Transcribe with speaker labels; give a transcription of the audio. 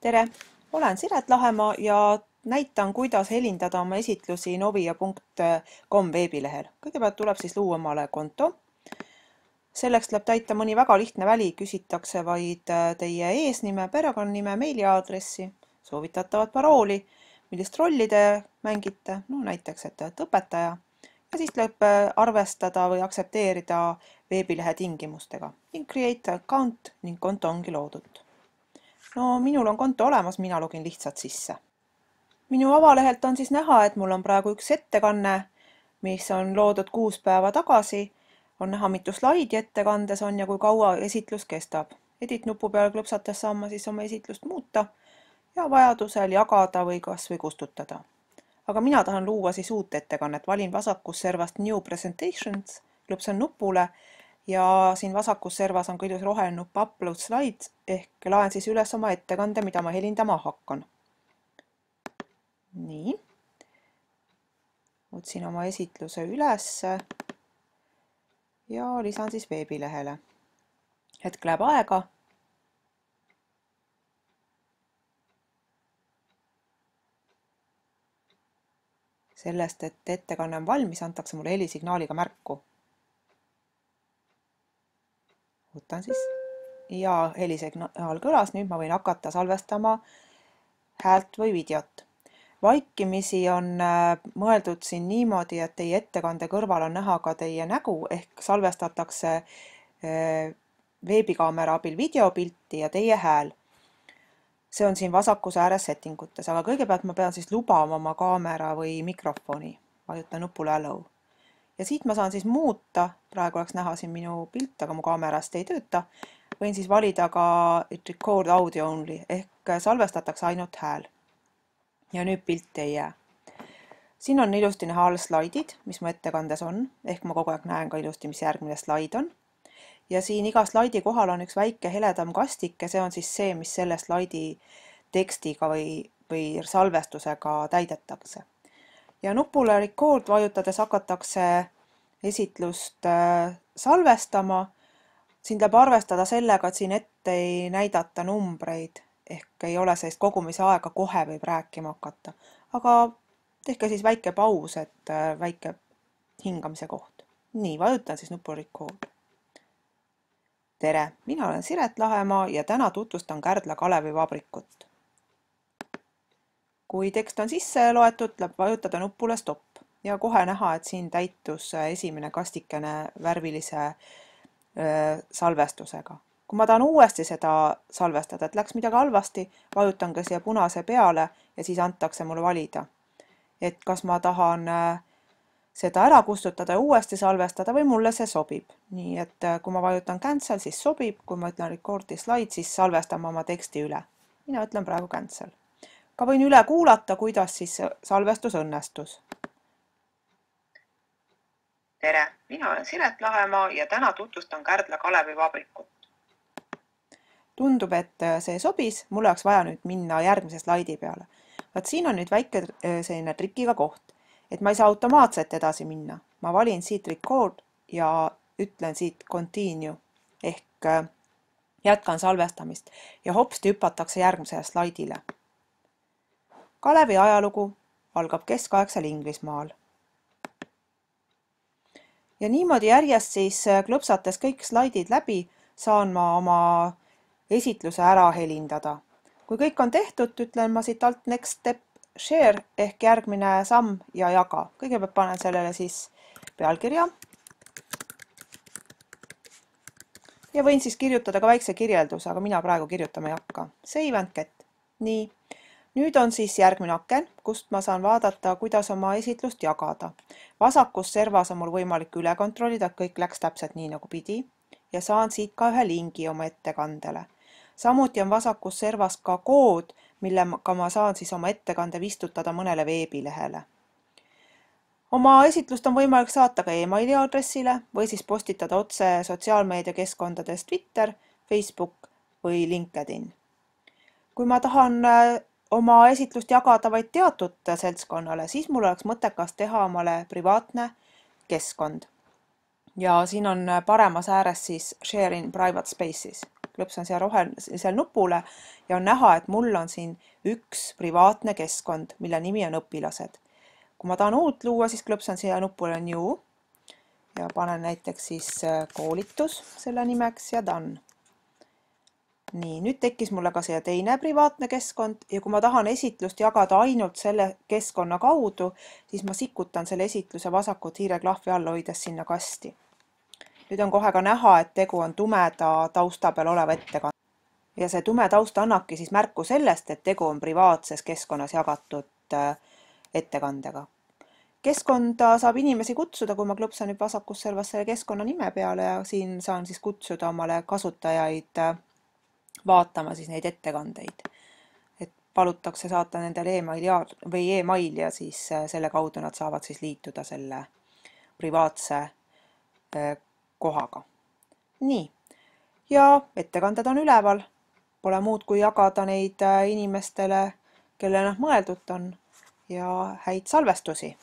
Speaker 1: Tere! Olen Siret Lahemaa ja näitan, kuidas helindada oma esitlusi novia.com veebilehel. Kõigepealt tuleb siis luua omale konto. Selleks tuleb täita mõni väga lihtne väli, küsitakse vaid teie eesnime, perekonnanime, meiliaadressi, soovitatavat parooli, millist rolli te mängite, näiteks et olete õpetaja, ja siis tuleb arvestada või aktsepteerida veebilehe tingimustega ning create account ning konto ongi loodud. No minul on konto olemas, mina login lihtsalt sisse. Minu avalehelt on siis näha, et mul on praegu üks ettekanne, mis on loodud 6 päeva tagasi. On näha, mitu slaidi ettekandes on ja kui kaua esitlus kestab. Edit nupu peal klõpsates saan ma siis oma esitlust muuta ja vajadusel jagada või kas või kustutada. Aga mina tahan luua siis uut ettekannet. Valin vasakus servast New Presentations, klõpsan nupule ja siin vasakus servas on ka ilus roheline nupp Upload Slides ehk laen siis üles oma ettekande, mida ma helindama hakkan. Nii. Otsin oma esitluse üles ja lisan siis veebilehele. Hetk läheb aega. Sellest, et ettekanne on valmis, antakse mulle helisignaaliga märku. Võtan siis ja helisignaal kõlas, nüüd ma võin hakata salvestama häält või videot. Vaikimisi on mõeldud siin niimoodi, et teie ettekande kõrval on näha ka teie nägu ehk salvestatakse veebikaamera abil videopilti ja teie hääl. See on siin vasakus ääres settingutes, aga kõigepealt ma pean siis lubama oma kaamera või mikrofoni. Vajutan nupule allow. Ja siit ma saan siis muuta, praegu oleks näha siin minu pilt, aga mu kaamerast ei tööta. Võin siis valida ka record audio only ehk salvestatakse ainult hääl. Ja nüüd pilti ei jää. Siin on ilusti näha all slaidid, mis mu ettekandes on, ehk ma kogu aeg näen ka ilusti, mis järgmine slaid on. Ja siin iga slaidi kohal on üks väike heledam kastike, see on siis see, mis selle slaidi tekstiga või salvestusega täidetakse. Ja nupule record vajutades hakatakse esitlust salvestama. Siin tuleb arvestada sellega, et siin ette ei näidata numbreid, ehk ei ole sellist kogumise aega, kohe võib rääkima hakata. Aga tehke siis väike paus, et väike hingamise koht. Nii, vajutan siis nupu record. Tere, mina olen Siret Lahemaa ja täna tutvustan Kärdla Kalevivabrikut. Kui tekst on sisse loetud, tuleb vajutada nupule stopp ja kohe näha, et siin täitus esimene kastikene värvilise salvestusega. Kui ma tahan uuesti seda salvestada, et läks midagi halvasti, vajutan ka siia punase peale ja siis antakse mulle valida. Et kas ma tahan seda ära kustutada ja uuesti salvestada või mulle see sobib. Nii et kui ma vajutan cancel, siis sobib, kui ma ütlen record slide, siis salvestame oma teksti üle. Mina ütlen praegu cancel. Ka võin üle kuulata, kuidas siis salvestus õnnestus. Tere, mina olen Siret Lahemaa ja täna tutvustan Kärdla Kalevivabrikut. Tundub, et see sobis, mulle oleks vaja nüüd minna järgmise slaidi peale. Vaat siin on nüüd väike selline trikiga koht, et ma ei saa automaatselt edasi minna. Ma valin siit record ja ütlen siit continue ehk jätkan salvestamist ja hopsti hüpatakse järgmisele slaidile. Kalevi ajalugu algab keskaegsel Inglismaal. Ja niimoodi järjest siis klõpsates kõik slaidid läbi saan ma oma esitluse ära helindada. Kui kõik on tehtud, ütlen ma siit alt next step share ehk järgmine samm ja jaga. Kõigepealt panen sellele siis pealkirja. Ja võin siis kirjutada ka väikse kirjelduse, aga mina praegu kirjutama ei hakka. Save and get. Nii. Nüüd on siis järgmine aken, kust ma saan vaadata, kuidas oma esitlust jagada. Vasakus servas on mul võimalik üle kontrollida, et kõik läks täpselt nii nagu pidi ja saan siit ka ühe lingi oma ettekandele. Samuti on vasakus servas ka kood, millega ma saan siis oma ettekande vistutada mõnele veebilehele. Oma esitlust on võimalik saata ka emaili aadressile või siis postitada otse sotsiaalmeediakeskkondades Twitter, Facebook või LinkedIn. Kui ma tahan oma esitlust jagada vaid teatud seltskonnale, siis mul oleks mõttekas teha omale privaatne keskkond. Ja siin on paremas ääres siis Share in Private Spaces. klõpsan siia rohelisele nupule ja on näha, et mul on siin üks privaatne keskkond, mille nimi on õpilased. Kui ma tahan uut luua, siis klõpsan siia nupule New ja panen näiteks siis koolitus selle nimeks ja done. Nii, nüüd tekkis mulle ka siia teine privaatne keskkond ja kui ma tahan esitlust jagada ainult selle keskkonna kaudu, siis ma sikutan selle esitluse vasakut hiireklahvi all hoides sinna kasti. Nüüd on kohe ka näha, et tegu on tumeda tausta peal oleva ettekande. Ja see tume taust annabki siis märku sellest, et tegu on privaatses keskkonnas jagatud ettekandega. Keskkonda saab inimesi kutsuda, kui ma klõpsan nüüd vasakus servas selle keskkonna nime peale ja siin saan siis kutsuda omale kasutajaid vaatama siis neid ettekandeid. Et palutakse saata nendele e-mail ja siis selle kaudu nad saavad siis liituda selle privaatse kohaga. Nii, ja ettekanded on üleval. Pole muud kui jagada neid inimestele, kelle nad mõeldud on ja häid salvestusi.